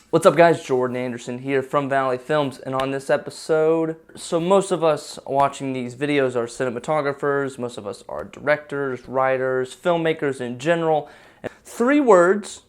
What's up guys, Jordan Anderson here from Valley Films, and on this episode, so most of us watching these videos are cinematographers, most of us are directors, writers, filmmakers in general. 3 words: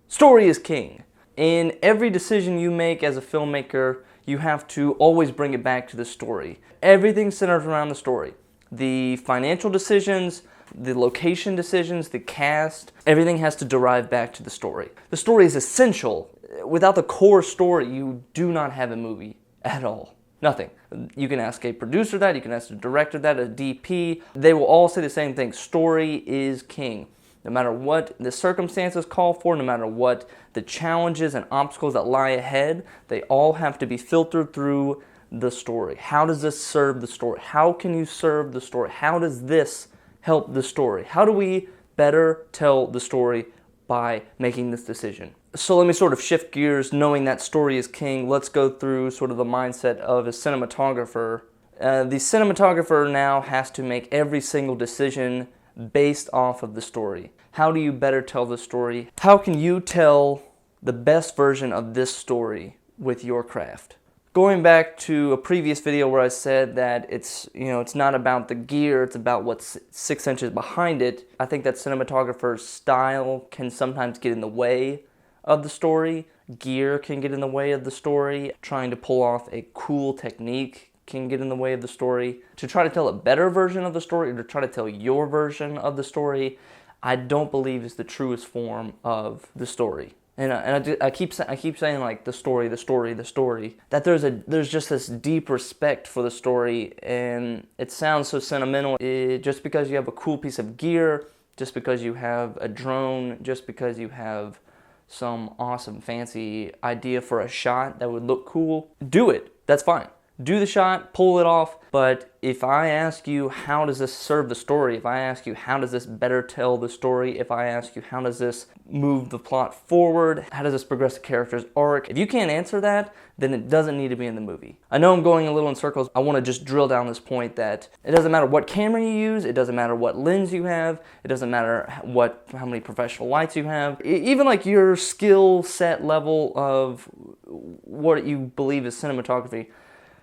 story is king. In every decision you make as a filmmaker, you have to always bring it back to the story. Everything centers around the story. The financial decisions, the location decisions, the cast, everything has to derive back to the story. The story is essential. Without the core story, you do not have a movie at all. Nothing. You can ask a producer that, you can ask a director that, a DP. They will all say the same thing. Story is king. No matter what the circumstances call for, no matter what the challenges and obstacles that lie ahead, they all have to be filtered through the story. How does this serve the story? How can you serve the story? How does this help the story? How do we better tell the story by making this decision? So let me sort of shift gears. Knowing that story is king, let's go through sort of the mindset of a cinematographer. The cinematographer now has to make every single decision based off of the story. How do you better tell the story? How can you tell the best version of this story with your craft? Going back to a previous video where I said that it's not about the gear, it's about what's 6 inches behind it. I think that cinematographer's style can sometimes get in the way of the story. Gear can get in the way of the story. Trying to pull off a cool technique can get in the way of the story. To try to tell a better version of the story, or to try to tell your version of the story, I don't believe is the truest form of the story. And I keep saying like the story, that there's just this deep respect for the story, and it sounds so sentimental. Just because you have a cool piece of gear, just because you have a drone, just because you have some awesome fancy idea for a shot that would look cool, do it. That's fine. Do the shot, pull it off. But if I ask you, how does this serve the story? If I ask you, how does this better tell the story? If I ask you, how does this move the plot forward? How does this progress the character's arc? If you can't answer that, then it doesn't need to be in the movie. I know I'm going a little in circles. I want to just drill down this point that it doesn't matter what camera you use. It doesn't matter what lens you have. It doesn't matter how many professional lights you have. Even like your skill set level of what you believe is cinematography.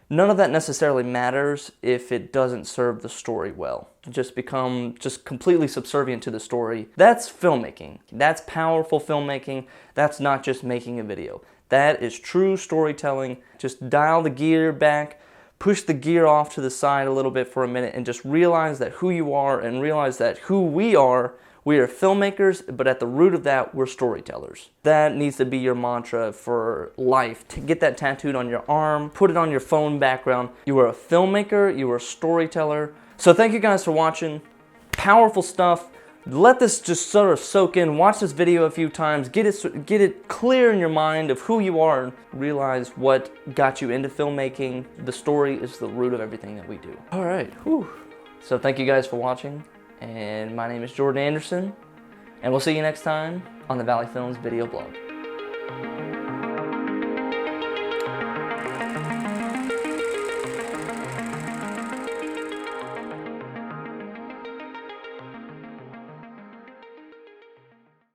None of that necessarily matters if it doesn't serve the story well. Just become completely subservient to the story. That's filmmaking. That's powerful filmmaking. That's not just making a video. That is true storytelling. Just dial the gear back, push the gear off to the side a little bit for a minute, and just realize that who you are and realize that who we are filmmakers, but at the root of that, we're storytellers. That needs to be your mantra for life. To get that tattooed on your arm, put it on your phone background. You are a filmmaker, you are a storyteller. So thank you guys for watching. Powerful stuff. Let this just sort of soak in. Watch this video a few times. Get it clear in your mind of who you are and realize what got you into filmmaking. The story is the root of everything that we do. All right. Whew. So thank you guys for watching. And my name is Jordan Anderson, and we'll see you next time on the Valley Films video blog.